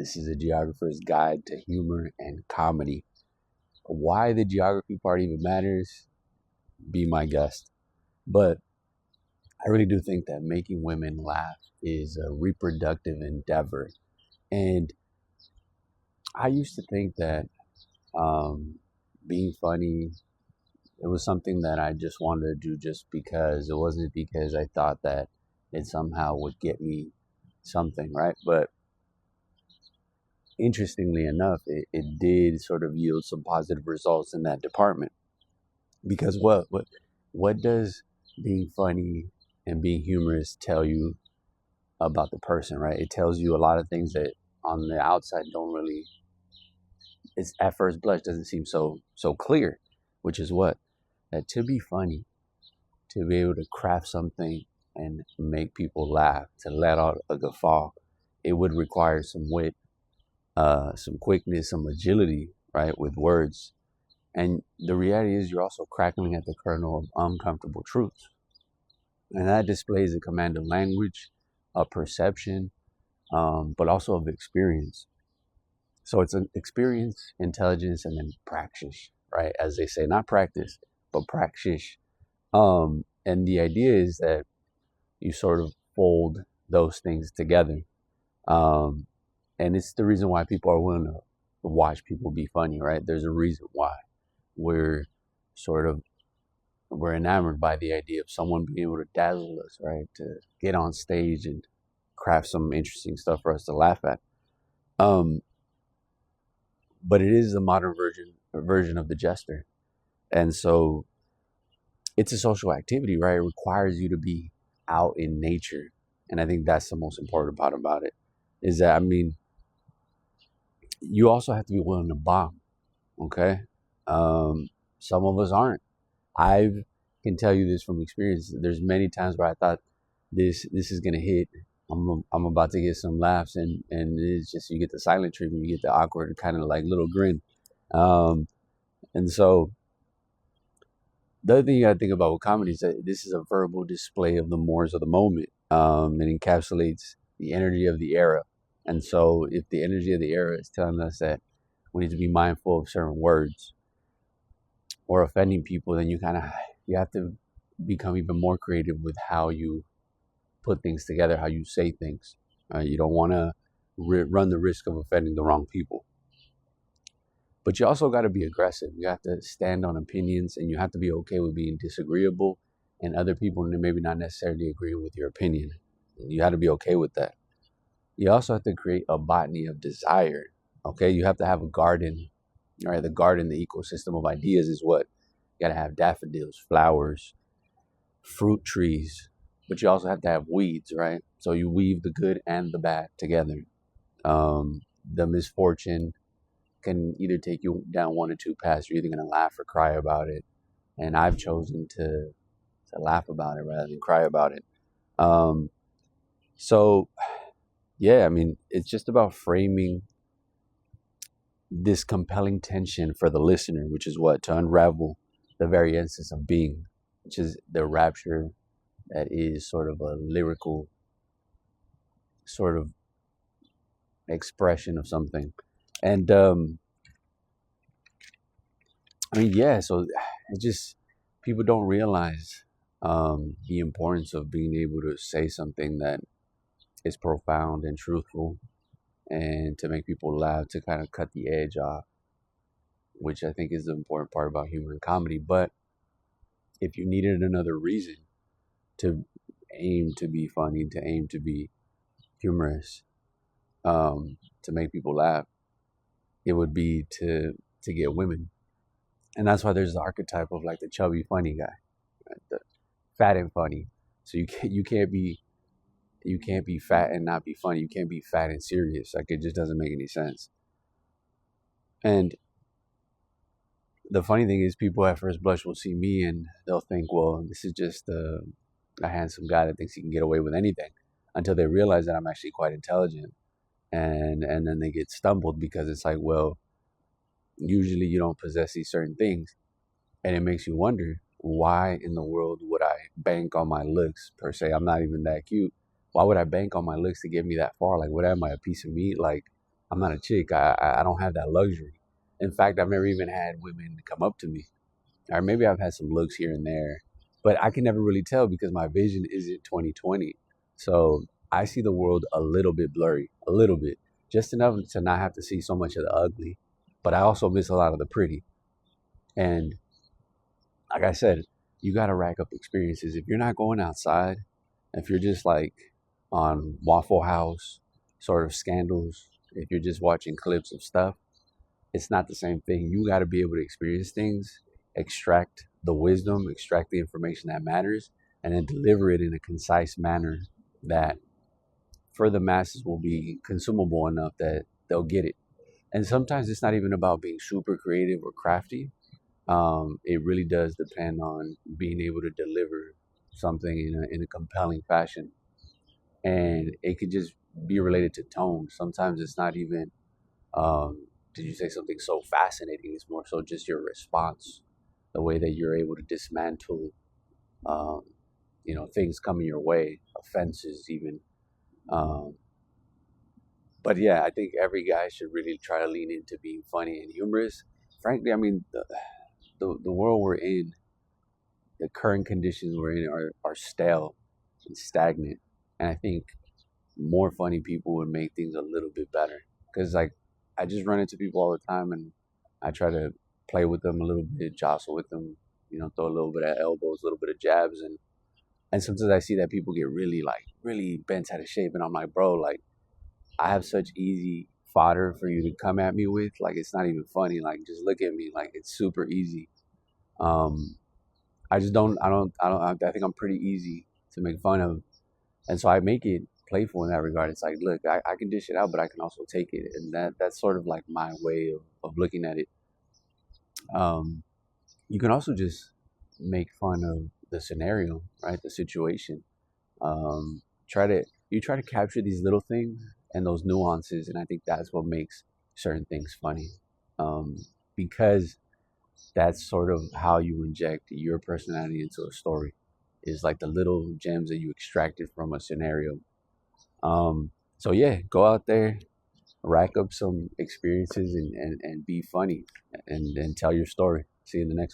This is a geographer's guide to humor and comedy. Why the geography part even matters, be my guest. But I really do think that making women laugh is a reproductive endeavor. And I used to think that um, being funny, it was something that I just wanted to do just because. It wasn't because I thought that it somehow would get me something, right? But interestingly enough, it did sort of yield some positive results in that department. Because what does being funny and being humorous tell you about the person, right? It tells you a lot of things that on the outside don't really, it's at first blush doesn't seem so clear, which is what? That to be funny, to be able to craft something and make people laugh, to let out a guffaw, it would require some wit, some quickness, some agility, right, with words. And the reality is, you're also crackling at the kernel of uncomfortable truths. And that displays a command of language, of perception, but also of experience. So it's an experience, intelligence, and then practice, right? As they say, not practice, but practice. And the idea is that you sort of fold those things together. Um, and it's the reason why people are willing to watch people be funny, right? There's a reason why we're sort of we're enamored by the idea of someone being able to dazzle us, right? To get on stage and craft some interesting stuff for us to laugh at. Um, but it is the modern version of the jester, and so it's a social activity, right? It requires you to be out in nature, and I think that's the most important part about it. Is that, I mean, you also have to be willing to bomb. Okay, some of us aren't. I can tell you this from experience. There's many times where I thought this is gonna hit. I'm about to get some laughs, and it's just you get the silent treatment, you get the awkward kind of like little grin. Um, and so the other thing you gotta think about with comedy is that this is a verbal display of the mores of the moment. It encapsulates the energy of the era. And so if the energy of the era is telling us that we need to be mindful of certain words or offending people, then you have to become even more creative with how you put things together, how you say things. You don't want to run the risk of offending the wrong people. But you also got to be aggressive. You have to stand on opinions, and you have to be okay with being disagreeable and other people maybe not necessarily agreeing with your opinion. You have to be okay with that. You also have to create a botany of desire. Okay, you have to have a garden. All right, the garden, the ecosystem of ideas is what? You got to have daffodils, flowers, fruit trees, but you also have to have weeds, right? So you weave the good and the bad together. The misfortune can either take you down one or two paths. You're either going to laugh or cry about it. And I've chosen to laugh about it rather than cry about it. Um, so, yeah, I mean, it's just about framing this compelling tension for the listener, which is what? To unravel the very essence of being, which is the rapture that is sort of a lyrical sort of expression of something. And I mean, yeah, so it just, people don't realize the importance of being able to say something that is profound and truthful and to make people laugh, to kind of cut the edge off, which I think is the important part about humor and comedy. But if you needed another reason to aim to be funny, to aim to be humorous, to make people laugh, it would be to get women. And that's why there's the archetype of like the chubby funny guy, right? The fat and funny. So you can't be fat and not be funny. You can't be fat and serious. Like, it just doesn't make any sense. And the funny thing is, people at first blush will see me and they'll think, well, this is just a handsome guy that thinks he can get away with anything, until they realize that I'm actually quite intelligent. And then they get stumbled because it's like, well, usually you don't possess these certain things. And it makes you wonder, why in the world would I bank on my looks per se? I'm not even that cute. Why would I bank on my looks to get me that far? Like, what am I, a piece of meat? Like, I'm not a chick. I don't have that luxury. In fact, I've never even had women come up to me, or maybe I've had some looks here and there, but I can never really tell because my vision isn't 2020. So I see the world a little bit blurry, a little bit, just enough to not have to see so much of the ugly, but I also miss a lot of the pretty. And like I said, you got to rack up experiences. If you're not going outside, if you're just like on Waffle House sort of scandals, if you're just watching clips of stuff, it's not the same thing. You got to be able to experience things, extract the wisdom, extract the information that matters, and then deliver it in a concise manner that for the masses will be consumable enough that they'll get it. And sometimes it's not even about being super creative or crafty. It really does depend on being able to deliver something in a compelling fashion. And it could just be related to tone. Sometimes it's not even, did you say something so fascinating? It's more so just your response, the way that you're able to dismantle, um, things coming your way, offenses even. Um, but yeah, I think every guy should really try to lean into being funny and humorous. Frankly, I mean, the world we're in, the current conditions we're in are stale and stagnant. And I think more funny people would make things a little bit better. Because, like, I just run into people all the time and I try to play with them a little bit, jostle with them, throw a little bit of elbows, a little bit of jabs. And sometimes I see that people get really, like, really bent out of shape. And I'm like, bro, like, I have such easy fodder for you to come at me with. Like, it's not even funny. Like, just look at me. Like, it's super easy. Um, I just I think I'm pretty easy to make fun of. And so I make it playful in that regard. It's like, look, I can dish it out, but I can also take it. And that's sort of like my way of looking at it. Um, you can also just make fun of the scenario, right? The situation. Um, you try to capture these little things and those nuances, and I think that's what makes certain things funny. Um, because that's sort of how you inject your personality into a story, is like the little gems that you extracted from a scenario. So yeah, go out there, rack up some experiences and be funny and tell your story. See you in the next one.